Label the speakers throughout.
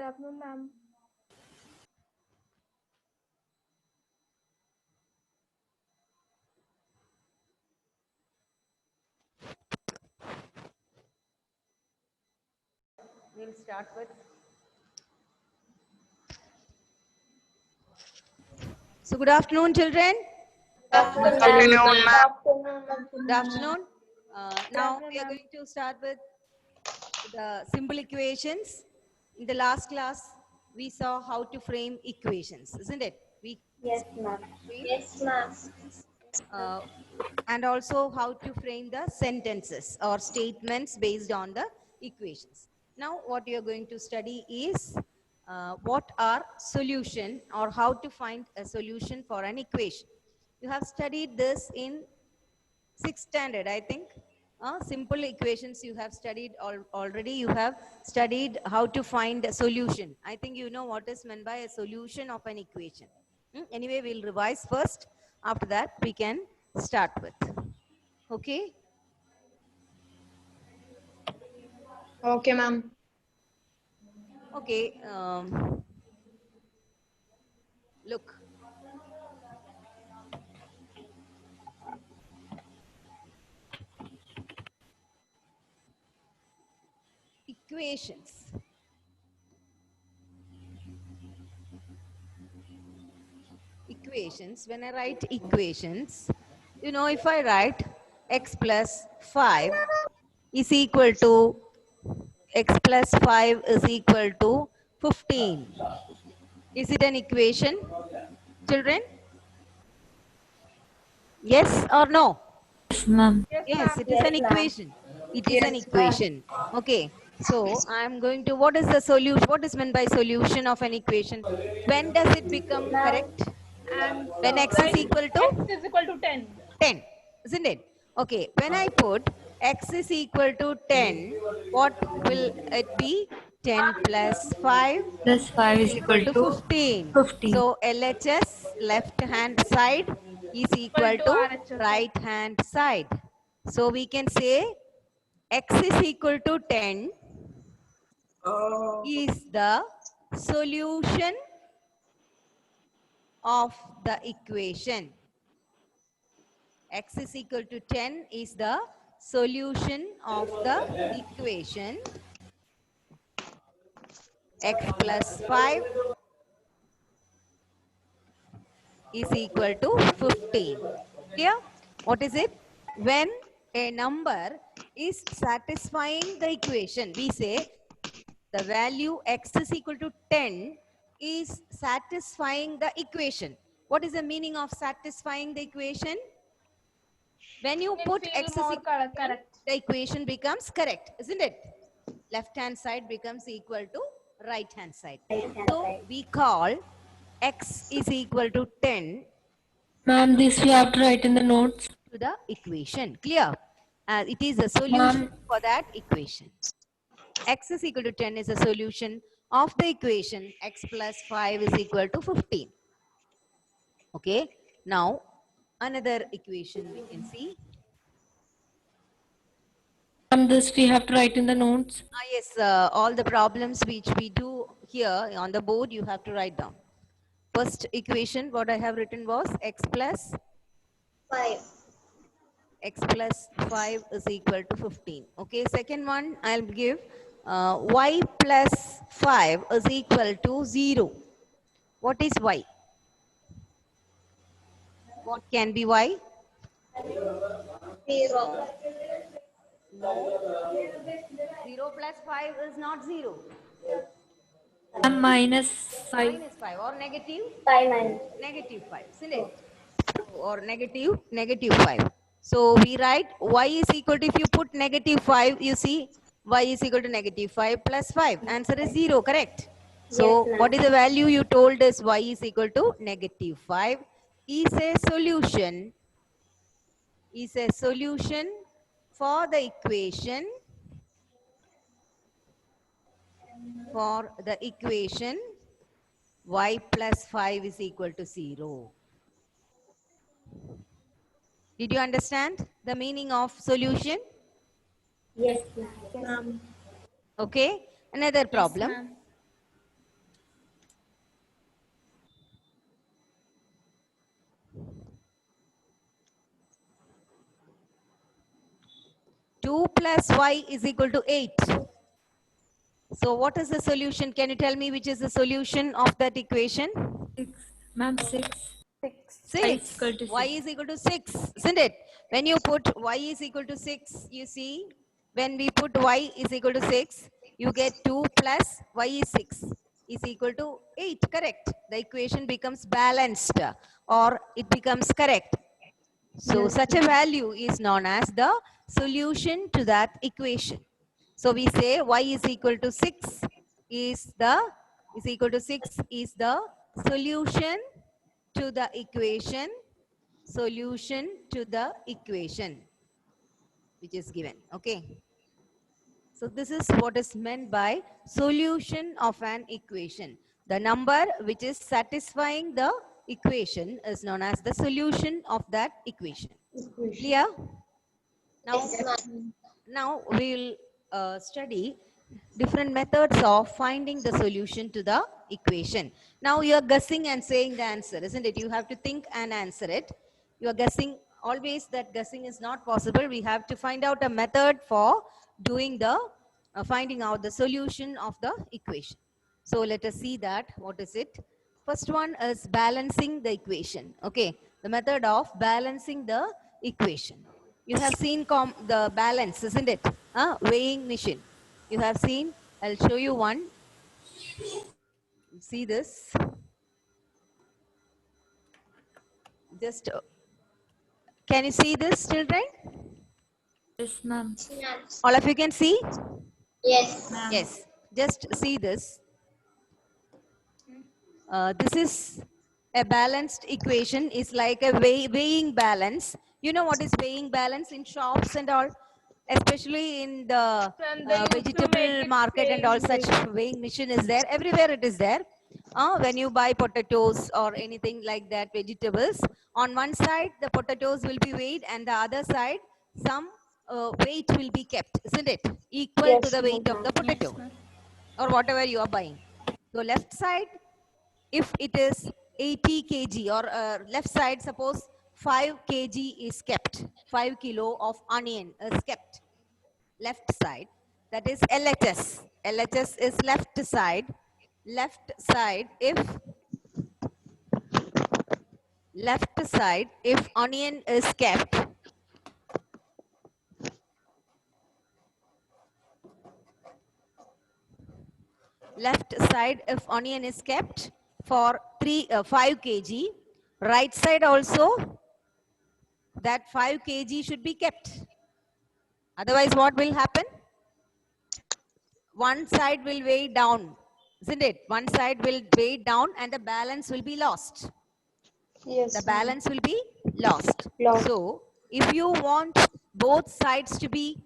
Speaker 1: Good afternoon, ma'am.
Speaker 2: We'll start with. So good afternoon, children.
Speaker 1: Good
Speaker 3: Afternoon, ma'am.
Speaker 2: Good afternoon. Now we are going to start with the simple equations. In the last class, we saw how to frame equations, isn't it?
Speaker 1: Yes, ma'am.
Speaker 3: Yes, ma'am.
Speaker 2: And also how to frame the sentences or statements based on the equations. Now what you are going to study is what are solution or how to find a solution for an equation. You have studied this in 6th standard, I think. Simple equations you have studied already. You have studied how to find a solution. I think you know what is meant by a solution of an equation. Anyway, we'll revise first. After that, we can start with. Okay?
Speaker 3: Okay, ma'am.
Speaker 2: Okay. Look. Equations. Equations. When I write equations, you know, if I write x plus 5 is equal to x plus 5 is equal to 15. Is it an equation, children? Yes or no?
Speaker 3: Yes, ma'am.
Speaker 2: Yes, it is an equation. It is an equation. Okay. So I'm going to, what is the solution? What is meant by solution of an equation? When does it become correct?
Speaker 1: And
Speaker 2: When x is equal to
Speaker 1: x is equal to 10.
Speaker 2: 10, isn't it? Okay. When I put x is equal to 10, what will it be? 10 plus 5
Speaker 3: Plus 5
Speaker 2: is
Speaker 3: is
Speaker 2: equal
Speaker 3: equal
Speaker 2: to
Speaker 3: to
Speaker 2: 15.
Speaker 3: 15.
Speaker 2: So LHS left hand side is equal to
Speaker 1: RHS.
Speaker 2: right hand side. So we can say x is equal to 10 is the solution of the equation. X is equal to 10 is the solution of the equation. X plus 5 is equal to 15. Clear? What is it? When a number is satisfying the equation, we say the value x is equal to 10 is satisfying the equation. What is the meaning of satisfying the equation? When you put x is equal to 10, the equation becomes correct, isn't it? Left hand side becomes equal to right hand side. So we call x is equal to 10
Speaker 3: Ma'am, this we have to write in the notes.
Speaker 2: to the equation. Clear? It is a solution for that equation. X is equal to 10 is a solution of the equation x plus 5 is equal to 15. Okay. Now, another equation we can see.
Speaker 3: Ma'am, this we have to write in the notes.
Speaker 2: Yes, all the problems which we do here on the board, you have to write down. First equation, what I have written was x plus
Speaker 3: 5.
Speaker 2: X plus 5 is equal to 15. Okay, second one, I'll give y plus 5 is equal to 0. What is y? What can be y?
Speaker 3: 0.
Speaker 2: No. 0 plus 5 is not 0.
Speaker 3: Minus 5.
Speaker 2: Minus 5 or negative?
Speaker 3: 5
Speaker 2: Negative 5, isn't it? Or negative 5. So we write y is equal to, if you put negative 5, you see y is equal to negative 5 plus 5. Answer is 0, correct? So what is the value you told us? Y is equal to negative 5 is a solution for the equation y plus 5 is equal to 0. Did you understand the meaning of solution?
Speaker 3: Yes, ma'am.
Speaker 2: Okay. Another problem. 2 plus y is equal to 8. So what is the solution? Can you tell me which is the solution of that equation?
Speaker 3: 6. Ma'am, 6.
Speaker 1: 6.
Speaker 2: 6. Y is equal to 6, isn't it? When you put y is equal to 6, you see, when we put y is equal to 6, you get 2 plus y is 6 is equal to 8, correct? The equation becomes balanced or it becomes correct. So such a value is known as the solution to that equation. So we say y is equal to 6 is the solution to the equation which is given. Okay. So this is what is meant by solution of an equation. The number which is satisfying the equation is known as the solution of that equation. Clear? Now,
Speaker 3: Yes, ma'am.
Speaker 2: now we will study different methods of finding the solution to the equation. Now you are guessing and saying the answer, isn't it? You have to think and answer it. You are guessing. Always that guessing is not possible. We have to find out a method for doing the finding out the solution of the equation. So let us see that. What is it? First one is balancing the equation. Okay, the method of balancing the equation. You have seen the balance, isn't it? Weighing machine. You have seen. I'll show you one. See this. Just can you see this, children?
Speaker 3: Yes, ma'am.
Speaker 2: All of you can see?
Speaker 3: Yes, ma'am.
Speaker 2: Yes. Just see this. This is a balanced equation. It's like a weighing balance. You know what is weighing balance in shops and all, especially in the
Speaker 1: And they used to make
Speaker 2: vegetable
Speaker 1: it
Speaker 2: market and all
Speaker 1: same
Speaker 2: such weighing machine is there. Everywhere it is there. When you buy potatoes or anything like that, vegetables, on one side the potatoes will be weighed and the other side some weight will be kept, isn't it? Equal to the weight of the potato or whatever you are buying. So left side, if it is 80 kg or left side, suppose 5 kg is kept, 5 kilo of onion is kept. Left side, that is LHS. LHS is left side. Left side, if onion is kept, left side if onion is kept for 5 kg, right side also that 5 kg should be kept. Otherwise what will happen? One side will weigh down, isn't it? One side will weigh down and the balance will be lost.
Speaker 1: Yes.
Speaker 2: The balance will be lost.
Speaker 1: Lost.
Speaker 2: So if you want both sides to be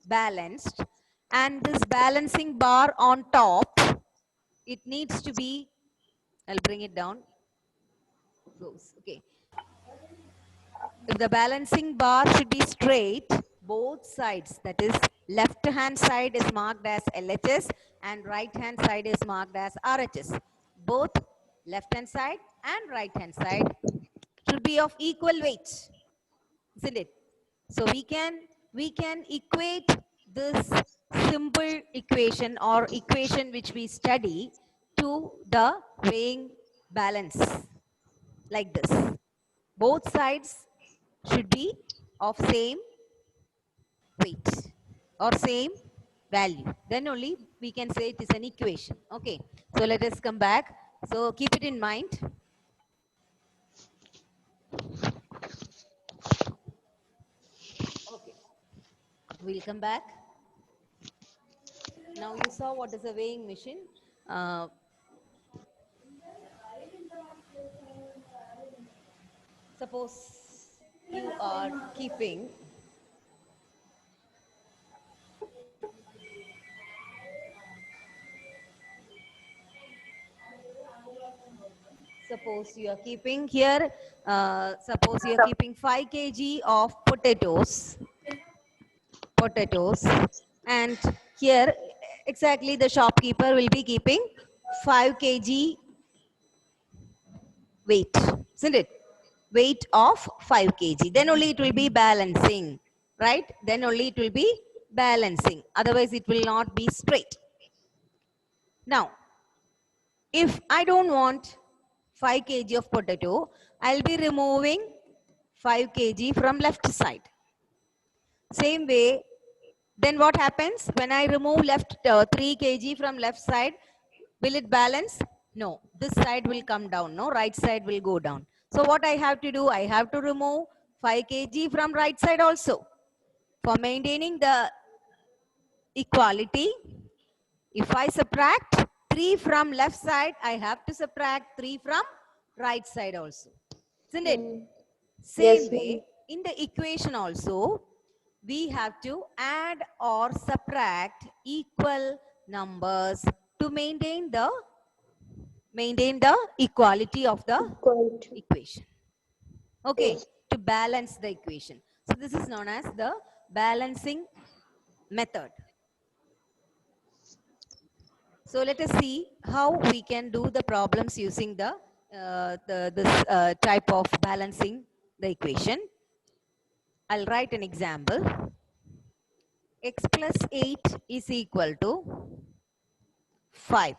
Speaker 2: balanced and this balancing bar on top, it needs to be, I'll bring it down. Goes. Okay. If the balancing bar should be straight, both sides, that is left hand side is marked as LHS and right hand side is marked as RHS. Both left hand side and right hand side should be of equal weight, isn't it? So we can equate this simple equation or equation which we study to the weighing balance like this. Both sides should be of same weight or same value. Then only we can say it is an equation. Okay. So let us come back. So keep it in mind. Okay. We'll come back. Now you saw what is a weighing machine. Suppose you are keeping here, suppose you are keeping 5 kg of potatoes, and here exactly the shopkeeper will be keeping 5 kg weight, isn't it? Weight of 5 kg. Then only it will be balancing. right? Then only it will be balancing. Otherwise, it will not be straight. Now, if I don't want 5 kg of potato, I'll be removing 5 kg from left side. Same way, then what happens when I remove left 3 kg from left side? Will it balance? No, this side will come down. No, right side will go down. So what I have to do? I have to remove 5 kg from right side also. For maintaining the equality, if I subtract 3 from left side, I have to subtract 3 from right side also. Isn't it? Same
Speaker 1: Yes,
Speaker 2: way, in the equation also, we have to add or subtract equal numbers to maintain the equality of the
Speaker 1: Equality.
Speaker 2: equation. Okay, to balance the equation. So this is known as the balancing method. So let us see how we can do the problems using this type of balancing the equation. I'll write an example. X plus 8 is equal to 5.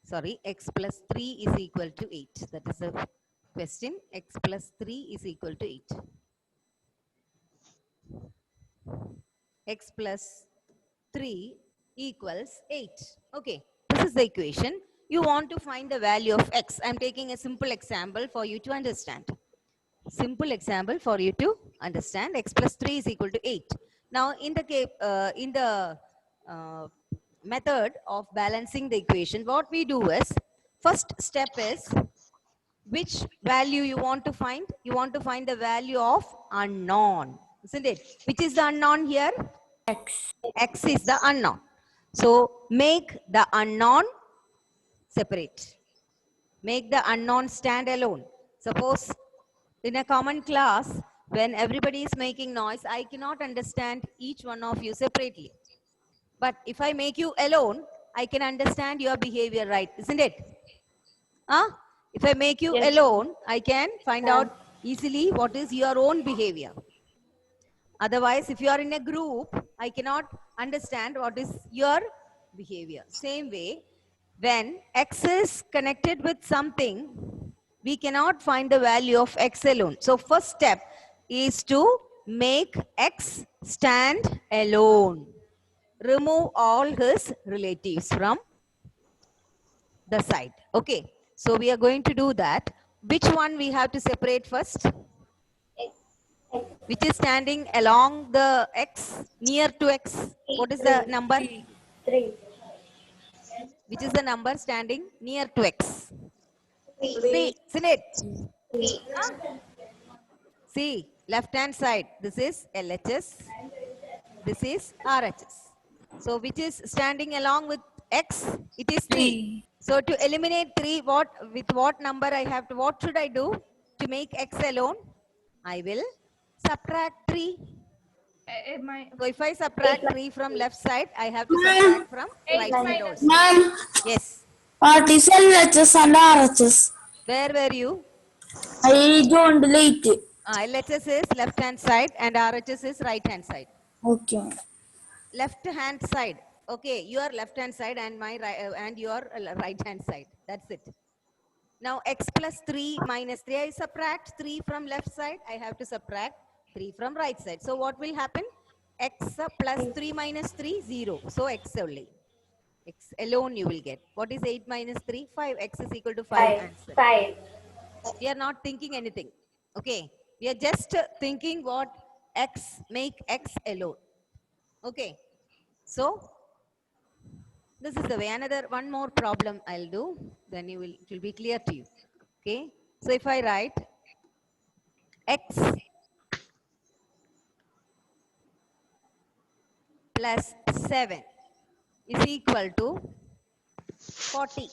Speaker 2: Sorry, x plus 3 is equal to 8. That is the question. X plus 3 is equal to 8. X plus 3 equals 8. Okay, this is the equation. You want to find the value of x. I'm taking a simple example for you to understand. Simple example for you to understand. X plus 3 is equal to 8. Now, in the method of balancing the equation, what we do is, first step is, which value you want to find? You want to find the value of unknown, isn't it? Which is the unknown here?
Speaker 3: X.
Speaker 2: X is the unknown. So make the unknown separate. Make the unknown stand alone. Suppose in a common class, when everybody is making noise, I cannot understand each one of you separately. But if I make you alone, I can understand your behavior, right? Isn't it? Huh? If I make you
Speaker 1: Yes.
Speaker 2: alone, I can find out easily what is your own behavior. Otherwise, if you are in a group, I cannot understand what is your behavior. Same way, when x is connected with something, we cannot find the value of x alone. So first step is to make x stand alone. Remove all his relatives from the side. Okay, so we are going to do that. Which one we have to separate first? Which is standing along the x, near to x? What is the number?
Speaker 1: 3.
Speaker 2: Which is the number standing near to x? 3, isn't it? Huh? See, left hand side, this is LHS, this is RHS. So which is standing along with x? It is 3. So to eliminate 3, with what number I have to, what should I do to make x alone? I will subtract 3. So if I subtract 3 from left side, I have to subtract from right side also.
Speaker 4: Ma'am,
Speaker 2: Yes.
Speaker 4: what is LHS and RHS?
Speaker 2: Where were you?
Speaker 4: I joined late.
Speaker 2: LHS is left hand side and RHS is right hand side.
Speaker 4: Okay.
Speaker 2: Left hand side. Okay, your left hand side and my right, and your right hand side. That's it. Now x plus 3 minus 3. I subtract 3 from left side. I have to subtract 3 from right side. So what will happen? X plus 3 minus 3, 0. So x only. X alone you will get. What is 8 minus 3? 5. X is equal to 5 answer.
Speaker 1: 5.
Speaker 2: We are not thinking anything. Okay. We are just thinking what x, make x alone. Okay. So this is the way. One more problem I'll do. Then it will be clear to you. Okay. So if I write x plus 7 is equal to 40.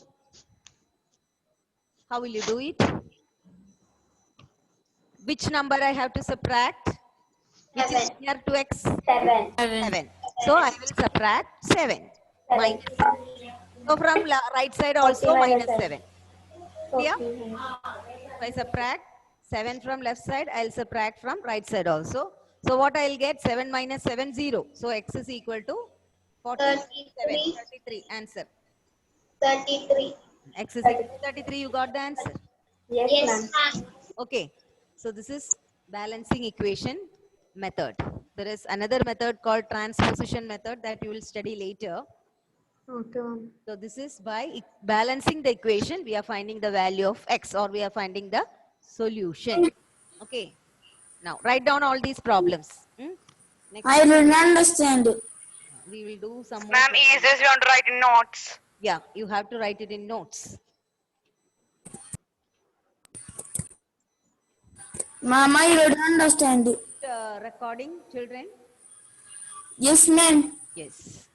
Speaker 2: How will you do it? Which number I have to subtract? Which is near to x?
Speaker 1: 7.
Speaker 2: 7. So I will subtract 7. Minus 7. So from right side also minus 7. Yeah? If I subtract 7 from left side, I'll subtract from right side also. So what I'll get? 7 minus 7, 0. So x is equal to 47,
Speaker 3: 33.
Speaker 2: 33. Answer.
Speaker 3: 33.
Speaker 2: X is equal to 33. You got the answer.
Speaker 1: Yes,
Speaker 3: Yes,
Speaker 1: ma'am.
Speaker 3: ma'am.
Speaker 2: Okay. So this is balancing equation method. There is another method called transposition method that you will study later.
Speaker 1: Okay, ma'am.
Speaker 2: So this is by balancing the equation, we are finding the value of x, or we are finding the solution. Okay. Now write down all these problems. Next,
Speaker 4: I don't understand.
Speaker 2: we will do some more.
Speaker 5: Ma'am, is this you want to write in notes?
Speaker 2: Yeah, you have to write it in notes.
Speaker 4: Ma'am, I don't understand.
Speaker 2: Recording, children.
Speaker 4: Yes, ma'am.
Speaker 2: Yes.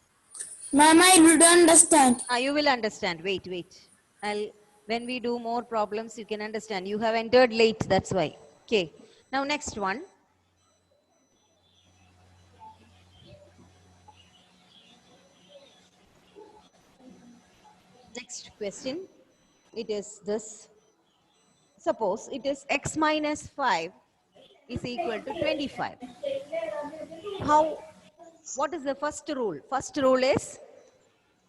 Speaker 4: Ma'am, I don't understand.
Speaker 2: You will understand. Wait, wait. When we do more problems, you can understand. You have entered late, that's why. Okay. Now next one. Next question. It is this. Suppose it is x minus 5 is equal to 25. What is the first rule? First rule is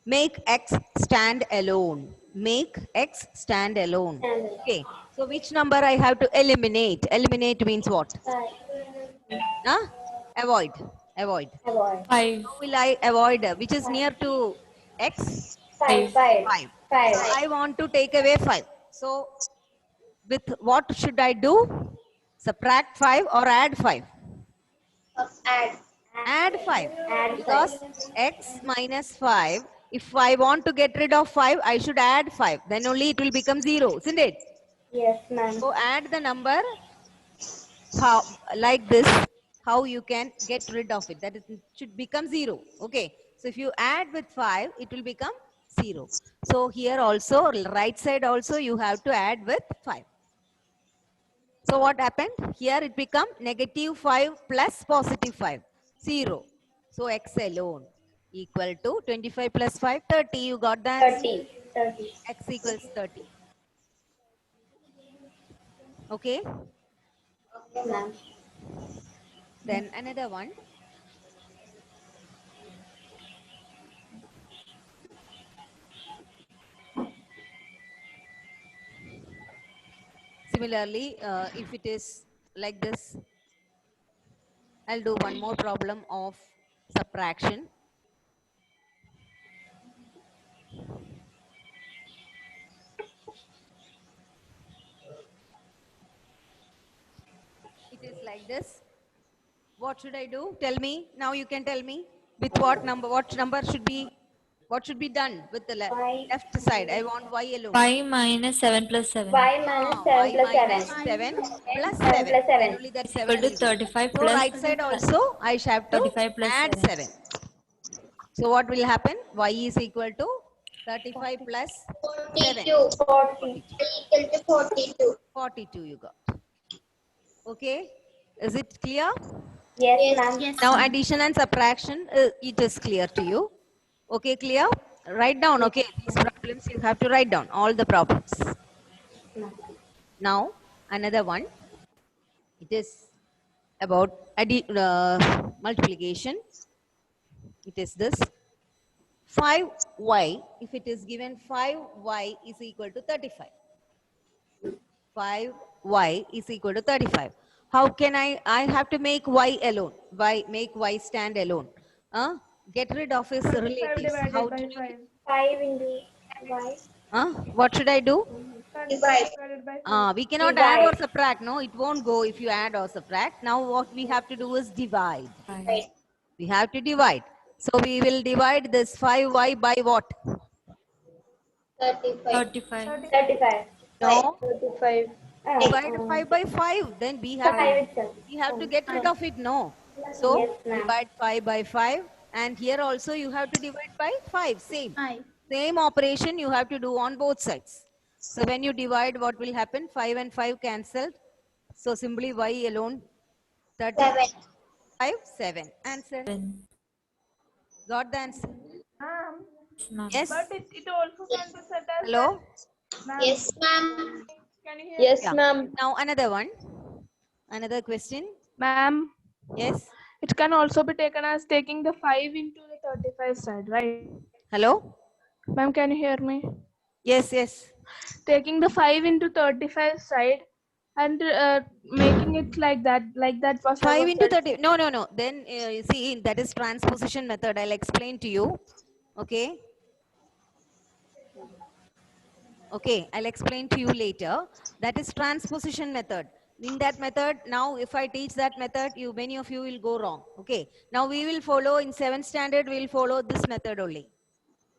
Speaker 2: make x stand alone. Make x stand alone. Okay. So which number I have to eliminate? Eliminate means what? Huh? Avoid. Avoid.
Speaker 1: Avoid.
Speaker 3: 5.
Speaker 2: How will I avoid? Which is near to x?
Speaker 1: 5.
Speaker 2: 5.
Speaker 1: 5.
Speaker 2: I want to take away 5. So with what should I do? Subtract 5 or add 5?
Speaker 3: Add.
Speaker 2: Add 5.
Speaker 1: Add
Speaker 2: Because x minus 5, if I want to get rid of 5, I should add 5. Then only it will become 0, isn't it?
Speaker 1: Yes, ma'am.
Speaker 2: So add the number like this, how you can get rid of it. That is, it should become 0. Okay. So if you add with 5, it will become 0. So here also, right side also, you have to add with 5. So what happened? Here it become negative 5 plus positive 5. 0. So x alone equal to 25 plus 5, 30. You got the answer.
Speaker 1: 30. 30.
Speaker 2: X equals 30. Okay.
Speaker 1: Okay, ma'am.
Speaker 2: Then another one. Similarly, if it is like this, I'll do one more problem of subtraction. It is like this. What should I do? Tell me. Now you can tell me with what number what should be done with the
Speaker 1: Y.
Speaker 2: left side. I want y alone.
Speaker 3: 5 minus 7 plus 7.
Speaker 1: Y minus 7
Speaker 2: Y
Speaker 1: plus 7.
Speaker 2: minus 7 plus
Speaker 1: 7
Speaker 2: 7.
Speaker 1: plus 7.
Speaker 2: Then only that 7
Speaker 3: Equal to
Speaker 2: is.
Speaker 3: 35
Speaker 2: So
Speaker 3: plus
Speaker 2: right side also I shall have to
Speaker 3: 35 plus
Speaker 2: add 7. So what will happen? Y is equal to 35 plus 7.
Speaker 3: 42.
Speaker 1: 40.
Speaker 3: Equal to 42.
Speaker 2: 42 you got. Okay. Is it clear?
Speaker 1: Yes, ma'am.
Speaker 2: Now addition and subtraction, it is clear to you. Okay, clear? Write down, okay. These problems you have to write down, all the problems. Now, another one. It is about multiplication. It is this. 5y, if it is given 5y is equal to 35. 5y is equal to 35. How can I have to make y alone. Make y stand alone. Get rid of his relatives. How to do it?
Speaker 1: 5 into Y.
Speaker 2: What should I do?
Speaker 3: Divide.
Speaker 2: We cannot add or subtract. No, it won't go if you add or subtract. Now what we have to do is divide.
Speaker 3: Right.
Speaker 2: We have to divide. So we will divide this 5y by what?
Speaker 3: 35.
Speaker 1: 35.
Speaker 2: No,
Speaker 1: 35.
Speaker 2: divide 5 by 5. Then we have
Speaker 1: 5 itself.
Speaker 2: to get rid of it. No. So
Speaker 1: Yes, ma'am.
Speaker 2: divide 5 by 5. And here also you have to divide by 5. Same operation you have to do on both sides. So when you divide, what will happen? 5 and 5 cancelled. So simply y alone. 35, 7. Answer.
Speaker 3: 7.
Speaker 2: Got the answer?
Speaker 3: Ma'am.
Speaker 2: Yes.
Speaker 6: But it also can be said as
Speaker 2: Hello?
Speaker 3: Yes, ma'am.
Speaker 1: Yes,
Speaker 2: Yeah.
Speaker 1: ma'am.
Speaker 2: Now another one. Another question.
Speaker 6: Ma'am,
Speaker 2: Yes.
Speaker 6: it can also be taken as taking the 5 into the 35 side, right?
Speaker 2: Hello?
Speaker 6: Ma'am, can you hear me?
Speaker 2: Yes, yes.
Speaker 6: Taking the 5 into 35 side and making it like that was
Speaker 2: 5
Speaker 6: our
Speaker 2: into
Speaker 6: friend.
Speaker 2: 30. No, no, no. Then you see, that is transposition method. I'll explain to you. Okay. Okay, I'll explain to you later. That is transposition method. In that method, now if I teach that method, many of you will go wrong. Okay. Now we will follow in 7th standard, we will follow this method only.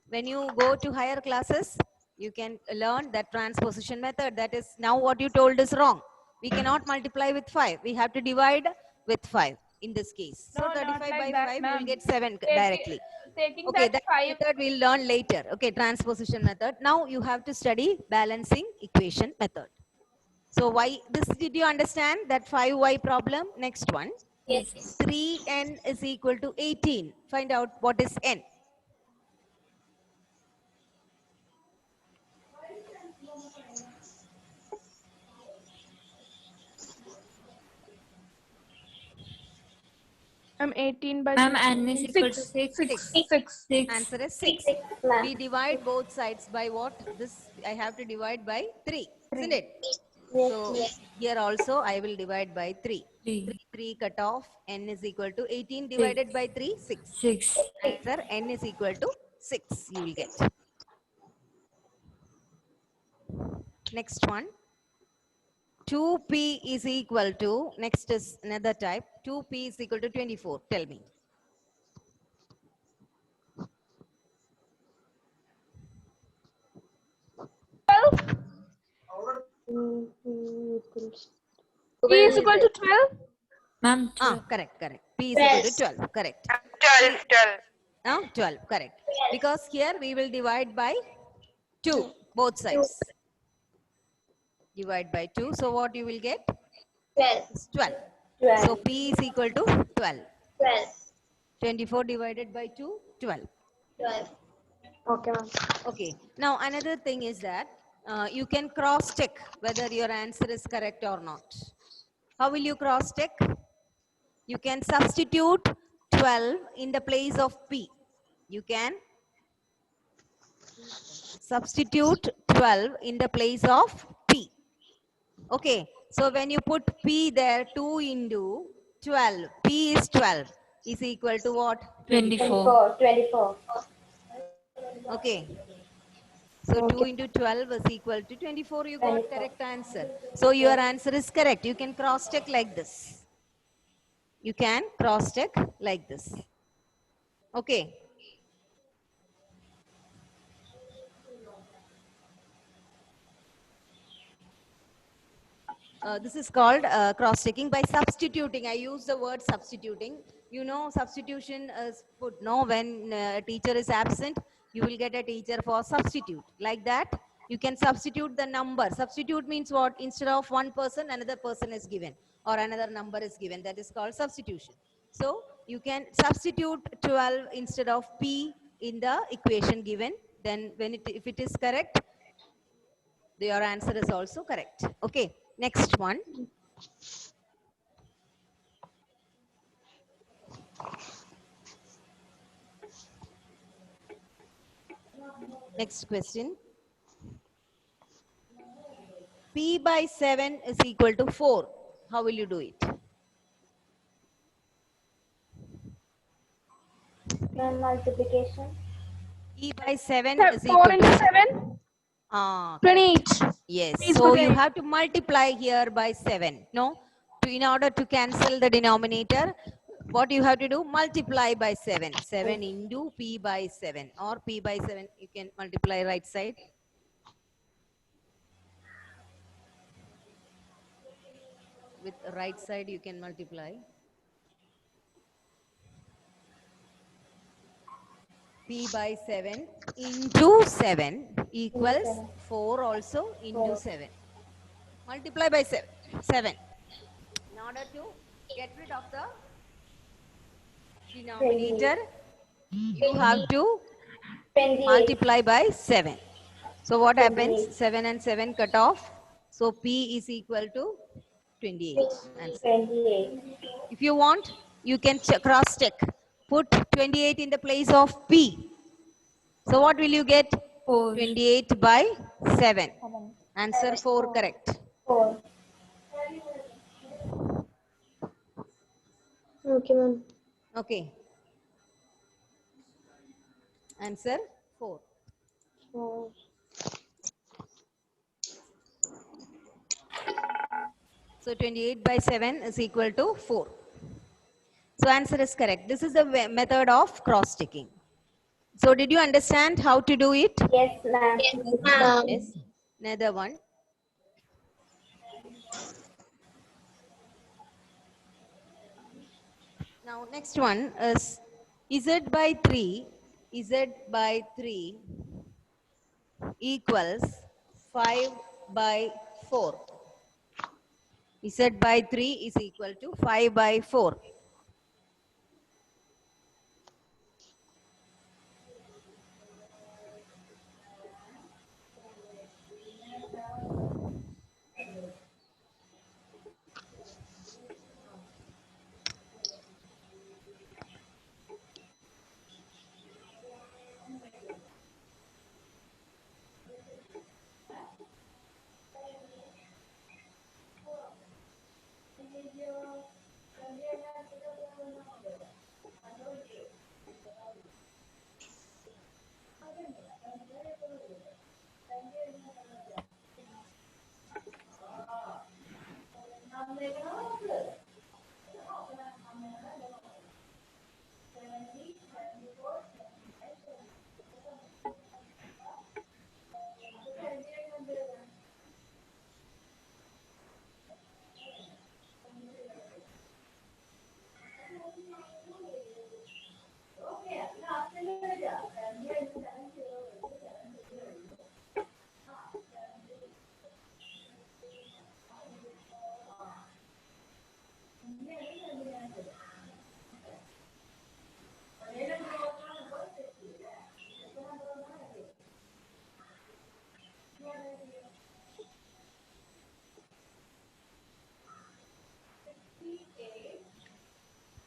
Speaker 2: When you go to higher classes, you can learn that transposition method. That is, now what you told is wrong. We cannot multiply with 5. We have to divide with 5 in this case. So
Speaker 6: No, not
Speaker 2: 35
Speaker 6: like
Speaker 2: by
Speaker 6: that,
Speaker 2: 5, you will
Speaker 6: ma'am.
Speaker 2: get 7
Speaker 6: Taking,
Speaker 2: directly.
Speaker 6: taking
Speaker 2: Okay,
Speaker 6: that
Speaker 2: that
Speaker 6: 5.
Speaker 2: method we'll learn later. Okay, transposition method. Now you have to study balancing equation method. So why this, did you understand that 5y problem? Next one.
Speaker 3: Yes.
Speaker 2: 3n is equal to 18. Find out what is n.
Speaker 6: I'm 18 by
Speaker 3: Ma'am,
Speaker 6: 3.
Speaker 3: n is equal to 6.
Speaker 6: 6.
Speaker 3: 6.
Speaker 2: Answer is 6.
Speaker 1: Ma'am.
Speaker 2: We divide both sides by what? This I have to divide by 3, isn't it?
Speaker 1: Yes,
Speaker 2: So
Speaker 1: yes.
Speaker 2: here also I will divide by 3.
Speaker 3: 3.
Speaker 2: 3 cut off, n is equal to 18 divided by 3, 6.
Speaker 3: 6.
Speaker 2: Answer, n is equal to 6 you will get. Next one. 2p is equal to, next is another type. 2p is equal to 24. Tell me.
Speaker 6: P is equal to 12.
Speaker 3: Ma'am,
Speaker 2: Correct, correct. P is equal to 12, correct.
Speaker 5: 12, 12.
Speaker 2: 12, correct. Because here we will divide by 2, both sides. Divide by 2. So what you will get?
Speaker 1: 12.
Speaker 2: It's 12.
Speaker 1: 12.
Speaker 2: So P is equal to 12.
Speaker 1: 12.
Speaker 2: 24 divided by 2, 12.
Speaker 1: 12. Okay, ma'am.
Speaker 2: Okay. Now another thing is that you can cross check whether your answer is correct or not. How will you cross check? You can substitute 12 in the place of P. You can substitute 12 in the place of P. Okay. So when you put P there, 2 into 12, P is 12, is equal to what?
Speaker 3: 24.
Speaker 1: 24.
Speaker 2: Okay. So 2 into 12 is equal to 24. You got correct answer. So your answer is correct. You can cross check like this. You can cross check like this. Okay. This is called cross-checking by substituting. I use the word substituting. You know, substitution is put, no, when a teacher is absent, you will get a teacher for substitute. Like that, you can substitute the number. Substitute means what? Instead of one person, another person is given or another number is given. That is called substitution. So you can substitute 12 instead of P in the equation given. Then when if it is correct, your answer is also correct. Okay, next one. Next question. P by 7 is equal to 4. How will you do it?
Speaker 1: Ma'am, multiplication.
Speaker 2: P by 7 is
Speaker 6: 4
Speaker 2: equal
Speaker 6: into
Speaker 2: to
Speaker 6: 7. 20
Speaker 2: correct.
Speaker 6: each.
Speaker 2: Yes.
Speaker 6: Please
Speaker 2: So
Speaker 6: put
Speaker 2: you
Speaker 6: it.
Speaker 2: have to multiply here by 7. No? In order to cancel the denominator, what you have to do? Multiply by 7. 7 into P by 7 or P by 7. You can multiply right side. With right side you can multiply. P by 7 into 7 equals 4 also into 7. Multiply by 7. In order to get rid of the denominator, you have to
Speaker 1: 28.
Speaker 2: multiply by 7. So what happens? 7 and 7 cut off. So P is equal to 28. Answer.
Speaker 1: 28.
Speaker 2: If you want, you can cross check. Put 28 in the place of P. So what will you get?
Speaker 3: 4.
Speaker 2: 28 by 7. Answer 4 correct.
Speaker 1: 4. Okay, ma'am.
Speaker 2: Okay. Answer 4.
Speaker 1: 4.
Speaker 2: So 28 by 7 is equal to 4. So answer is correct. This is the method of cross checking. So did you understand how to do it?
Speaker 1: Yes, ma'am.
Speaker 2: Yes. Another one. Now next one is Z by 3. Z by 3 equals 5 by 4. Z by 3 is equal to 5 by 4.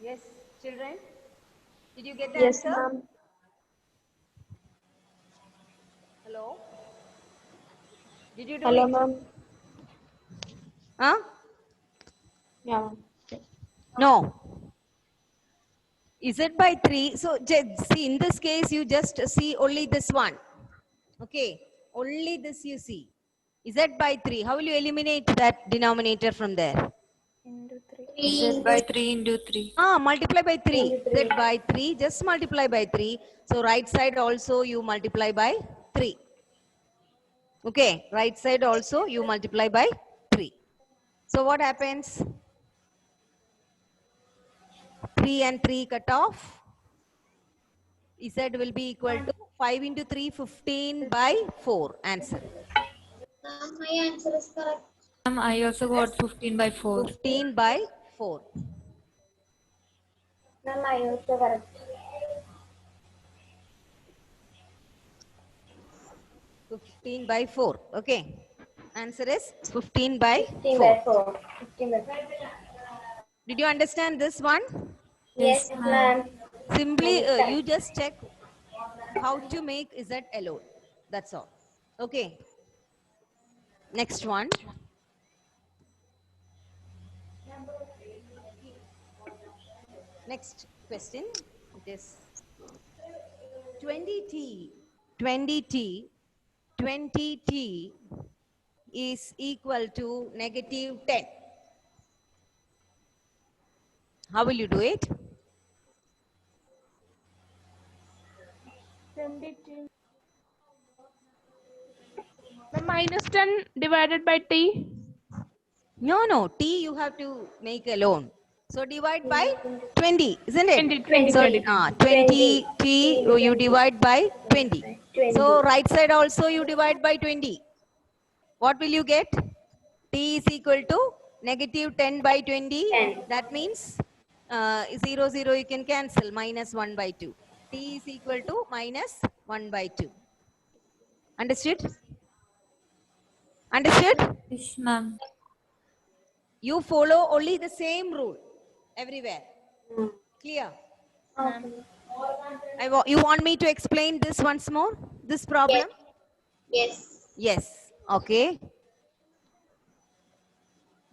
Speaker 2: Yes, children? Did you get the
Speaker 1: Yes,
Speaker 2: answer?
Speaker 1: ma'am.
Speaker 2: Hello? Did you do
Speaker 1: Hello,
Speaker 2: it?
Speaker 1: ma'am.
Speaker 2: Huh?
Speaker 1: Yeah, ma'am.
Speaker 2: No. Z by 3. So see, in this case, you just see only this one. Okay. Only this you see. Z by 3. How will you eliminate that denominator from there?
Speaker 3: Z by 3 into 3.
Speaker 2: Multiply by 3.
Speaker 1: Into
Speaker 2: Z
Speaker 1: 3.
Speaker 2: by 3. Just multiply by 3. So right side also you multiply by 3. Okay. Right side also you multiply by 3. So what happens? 3 and 3 cut off. Z will be equal to 5 into 3, 15 by 4. Answer.
Speaker 1: My answer is correct.
Speaker 3: Ma'am, I also got 15 by 4.
Speaker 2: 15 by 4.
Speaker 1: Ma'am, I also correct.
Speaker 2: 15 by 4. Okay. Answer is 15 by
Speaker 1: 15
Speaker 2: 4.
Speaker 1: by 4. 15 by 4.
Speaker 2: Did you understand this one?
Speaker 1: Yes,
Speaker 3: Yes,
Speaker 1: ma'am.
Speaker 2: Simply you
Speaker 1: Correct.
Speaker 2: just check how to make Z alone. That's all. Okay. Next one. Next question. It is 20t. 20t. 20t is equal to negative 10. How will you do it?
Speaker 6: 22. The minus 10 divided by t.
Speaker 2: No. T you have to make alone. So divide by 20, isn't it?
Speaker 6: 20, 20,
Speaker 2: So
Speaker 6: 20.
Speaker 2: 20 T you
Speaker 1: 20.
Speaker 2: divide by 20.
Speaker 1: 20.
Speaker 2: So right side also you divide by 20. What will you get? T is equal to negative 10 by 20.
Speaker 1: 10.
Speaker 2: That means 0, 0 you can cancel, minus 1 by 2. T is equal to minus 1 by 2. Understood? Understood?
Speaker 3: Yes, ma'am.
Speaker 2: You follow only the same rule everywhere. Clear?
Speaker 1: Okay.
Speaker 2: You want me to explain this once more? This problem?
Speaker 1: Yes.
Speaker 2: Yes. Okay.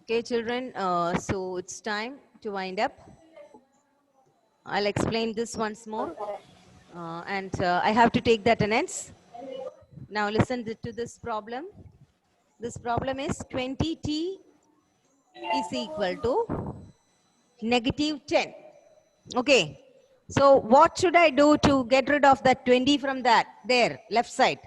Speaker 2: Okay, children. So it's time to wind up. I'll explain this once more. And I have to take the attendance. Now listen to this problem. This problem is 20t is equal to negative 10. Okay. So what should I do to get rid of that 20 from that? There, left side.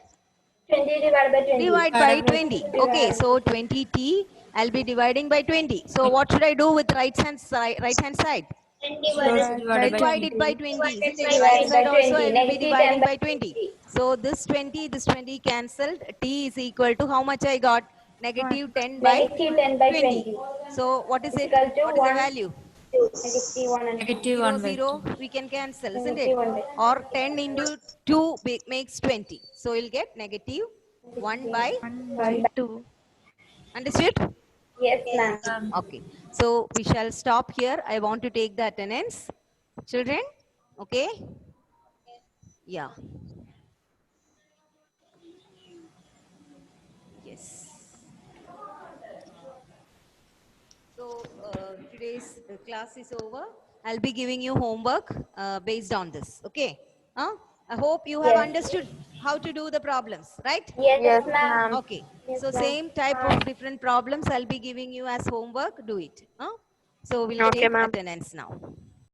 Speaker 1: 20 divided by 20.
Speaker 2: Divide by 20. Okay, so 20t, I'll be dividing by 20. So what should I do with right hand side?
Speaker 1: 10
Speaker 3: Divided by
Speaker 2: Divide it
Speaker 3: 20.
Speaker 2: by 20. Isn't it?
Speaker 1: Divided
Speaker 2: Right side
Speaker 1: by
Speaker 2: also
Speaker 1: 20.
Speaker 2: I will be
Speaker 1: Negative
Speaker 2: dividing
Speaker 1: 10
Speaker 2: by 20. So this 20 cancelled. T is equal to how much I got? Negative 10 by
Speaker 1: Negative 10 by
Speaker 2: 20.
Speaker 1: 20.
Speaker 2: So what is it?
Speaker 1: Equal to
Speaker 2: What is the
Speaker 1: 1,
Speaker 2: value?
Speaker 1: 2. Negative 1 and 2.
Speaker 3: Negative
Speaker 2: 0,
Speaker 3: 1 by
Speaker 2: 0,
Speaker 3: 2.
Speaker 2: we can cancel, isn't
Speaker 1: Negative
Speaker 2: it?
Speaker 1: 1 by 2.
Speaker 2: Or 10 into 2 makes 20. So you'll get negative 1 by
Speaker 3: 1 by 2.
Speaker 2: Understood?
Speaker 1: Yes, ma'am.
Speaker 2: Okay. So we shall stop here. I want to take the attendance. Children? Okay? Yeah. Yes. So today's class is over. I'll be giving you homework based on this. Okay? Huh? I hope you have
Speaker 1: Yes.
Speaker 2: understood how to do the problems, right?
Speaker 1: Yes, ma'am.
Speaker 2: Okay.
Speaker 1: Yes,
Speaker 2: So
Speaker 1: ma'am.
Speaker 2: same type of different problems I'll be giving you as homework. Do it. Huh? So we'll
Speaker 5: Okay,
Speaker 2: take
Speaker 5: ma'am.
Speaker 2: attendance now.